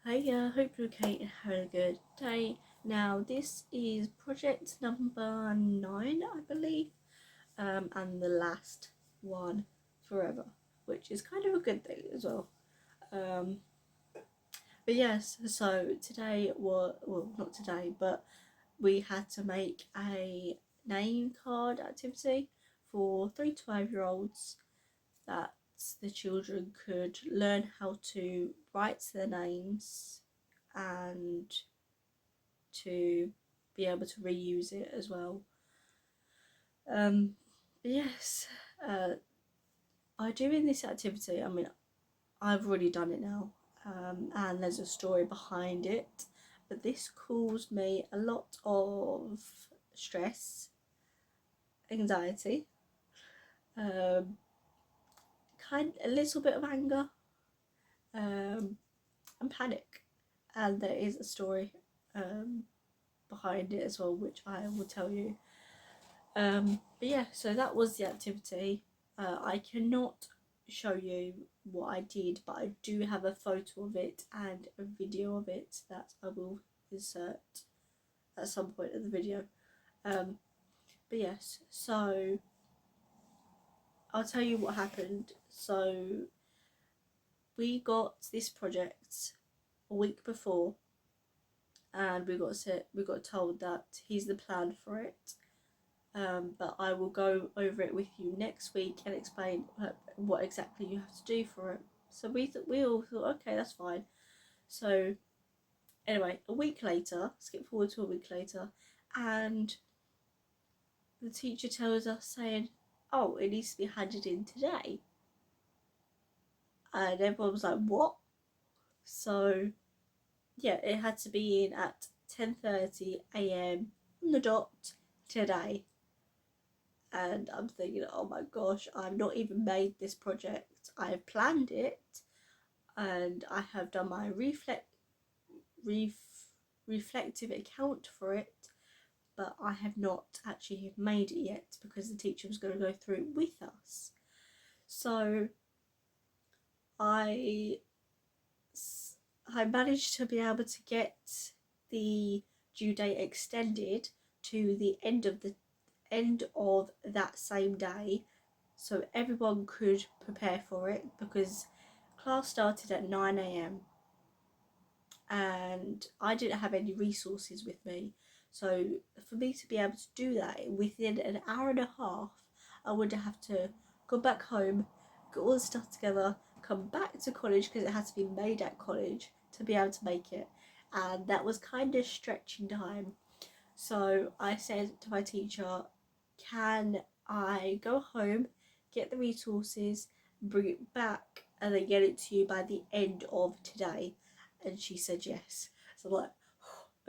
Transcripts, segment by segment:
Hiya, hope you're okay and having a good day. Now, this is project number 9, I believe, and the last one forever, which is kind of a good thing as well. Um, but yes, so today, well, not today, but we had to make a name card activity for 3 to 5 year olds that the children could learn how to write their names and to be able to reuse it as well. But yes, by doing this activity, I mean, I've already done it now, and there's a story behind it, but this caused me a lot of stress, anxiety, um, a little bit of anger, um, and panic, and there is a story um, behind it as well, which I will tell you. But yeah, so that was the activity. I cannot show you what I did, but I do have a photo of it and a video of it that I will insert at some point in the video. But yes, so I'll tell you what happened. So we got this project a week before, and we got told that here's the plan for it. But I will go over it with you next week and explain what exactly you have to do for it. So we all thought, okay, that's fine. So anyway, a week later, skip forward to a week later, and the teacher tells us saying, oh, it needs to be handed in today. And everyone was like, what? So yeah, it had to be in at 10:30 a.m. on the dot today. And I'm thinking, oh my gosh, I've not even made this project. I have planned it, and I have done my reflective account for it, but I have not actually made it yet because the teacher was going to go through it with us. So I managed to be able to get the due date extended to the end of that same day, so everyone could prepare for it, because class started at 9 a.m. and I didn't have any resources with me. So for me to be able to do that within an hour and a half, I would have to go back home, get all the stuff together, come back to college because it had to be made at college to be able to make it, and that was kind of stretching time. So I said to my teacher, can I go home, get the resources, bring it back, and then get it to you by the end of today? And she said yes. So I'm like,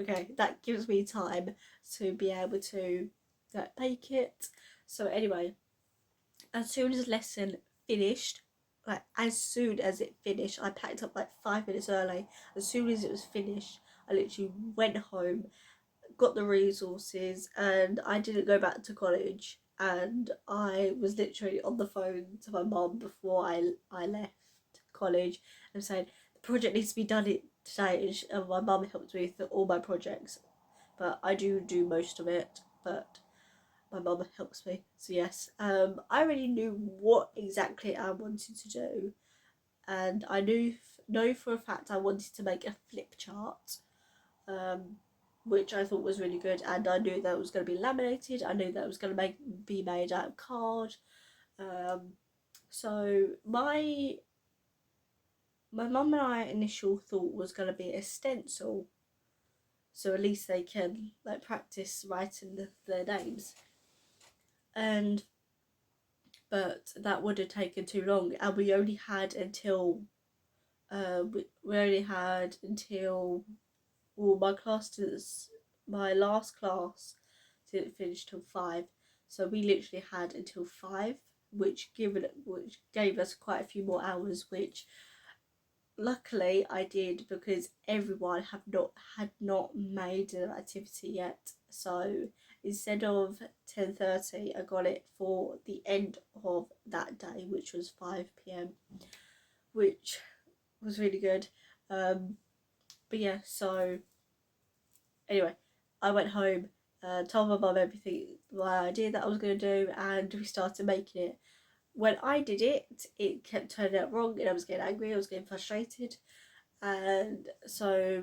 okay, that gives me time to be able to make it. So anyway, as soon as lesson finished, like as soon as it finished, I packed up like 5 minutes early. As soon as it was finished, I literally went home, got the resources, and I didn't go back to college, and I was literally on the phone to my mum before I left college and said the project needs to be done today, and my mum helped me with all my projects, but I do most of it, but my mum helps me. So yes, I already knew what exactly I wanted to do, and I know for a fact I wanted to make a flip chart, um, which I thought was really good, and I knew that it was going to be laminated. I knew that it was going to be made out of card. So my mum and I initial thought was going to be a stencil, so at least they can like practice writing their names, and but that would have taken too long, and we only had until we only had until well, my last class didn't finish till 5, so we literally had until 5, which gave us quite a few more hours, which luckily I did because everyone had not made an activity yet. So instead of 10:30, I got it for the end of that day, which was 5 p.m, which was really good. But yeah, so anyway, I went home, told my mum everything, my idea that I was going to do, and we started making it. When I did it, it kept turning out wrong, and I was getting angry, I was getting frustrated. And so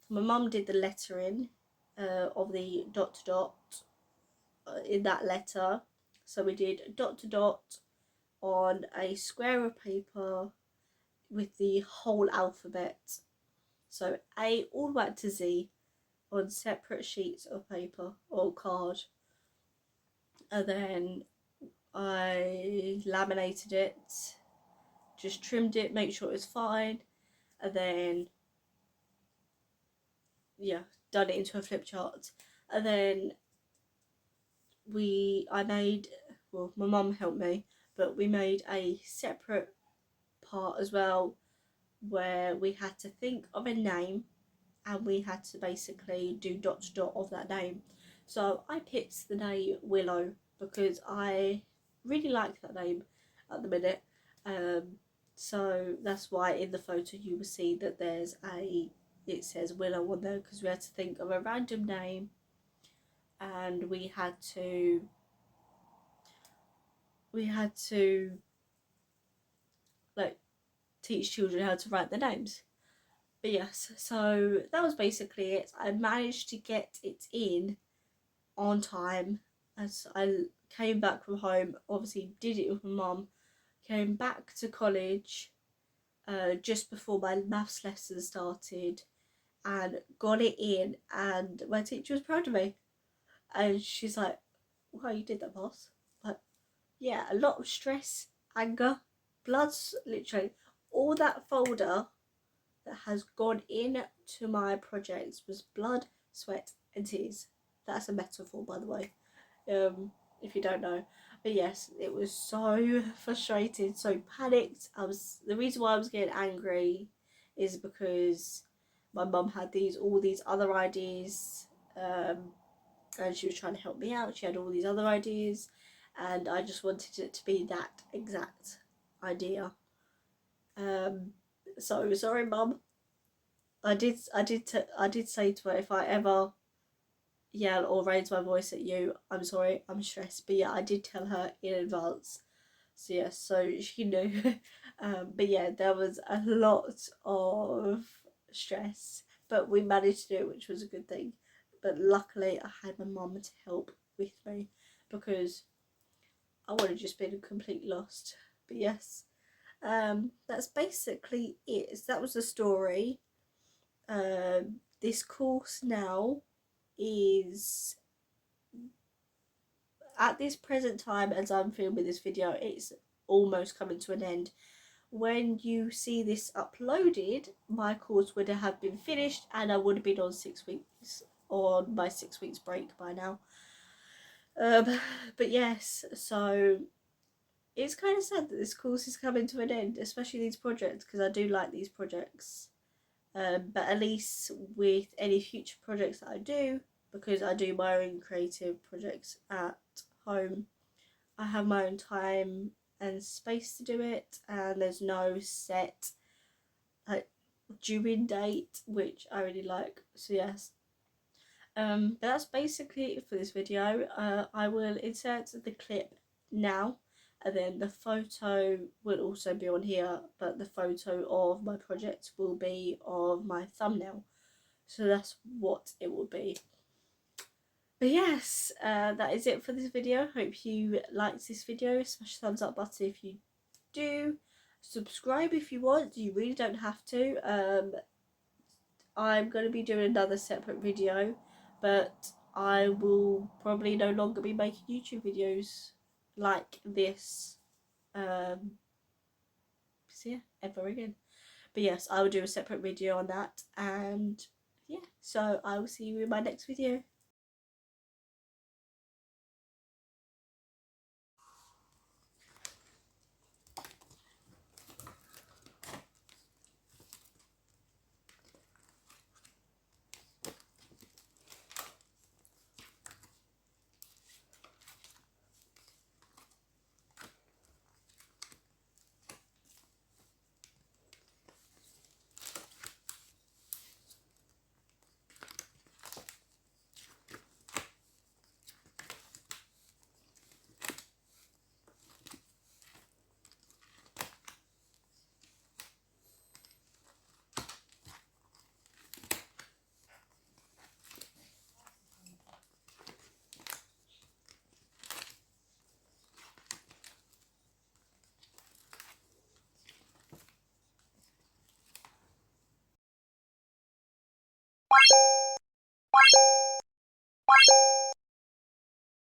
my mum did the lettering of the dot to dot in that letter. So we did dot to dot on a square of paper with the whole alphabet. So A all the way to Z on separate sheets of paper or card. And then I laminated it, just trimmed it, make sure it was fine, and then yeah, done it into a flip chart. And then I made, well, my mum helped me, but we made a separate part as well where we had to think of a name and we had to basically do dot to dot of that name. So I picked the name Willow because I really like that name at the minute. So that's why in the photo you will see that it says Willow on there, because we had to think of a random name and we had to like teach children how to write their names. But yes, so that was basically it. I managed to get it in on time as I came back from home. Obviously, did it with my mum. Came back to college just before my maths lesson started, and got it in. And my teacher was proud of me, and she's like, "Wow, you did that, boss!" Like, yeah, a lot of stress, anger, bloods, literally all that folder that has gone into my projects was blood, sweat, and tears. That's a metaphor, by the way, if you don't know. But yes, it was so frustrated, so panicked. The reason why I was getting angry is because my mum had all these other ideas, and she was trying to help me out. She had all these other ideas, and I just wanted it to be that exact idea. So sorry, mum. I did say to her, if I ever yell or raise my voice at you, I'm sorry, I'm stressed. But yeah, I did tell her in advance. So yeah, so she knew. But yeah, there was a lot of stress, but we managed to do it, which was a good thing. But luckily, I had my mum to help with me because I would have just been completely lost. But yes, that's basically it. So that was the story. This course now is, at this present time as I'm filming this video, it's almost coming to an end. When you see this uploaded, my course would have been finished and I would have been on 6 weeks, on my 6 weeks break by now. But yes, so it's kind of sad that this course is coming to an end, especially these projects, because I do like these projects. But at least with any future projects that I do, because I do my own creative projects at home, I have my own time and space to do it, and there's no set like due date, which I really like. So yes, but that's basically it for this video. I will insert the clip now, and then the photo will also be on here, but the photo of my project will be of my thumbnail, so that's what it will be. But yes, that is it for this video. Hope you liked this video. Smash the thumbs up button if you do. Subscribe if you want. You really don't have to. I'm going to be doing another separate video, but I will probably no longer be making YouTube videos like this. So yeah, ever again. But yes, I will do a separate video on that, and yeah, so I will see you in my next video.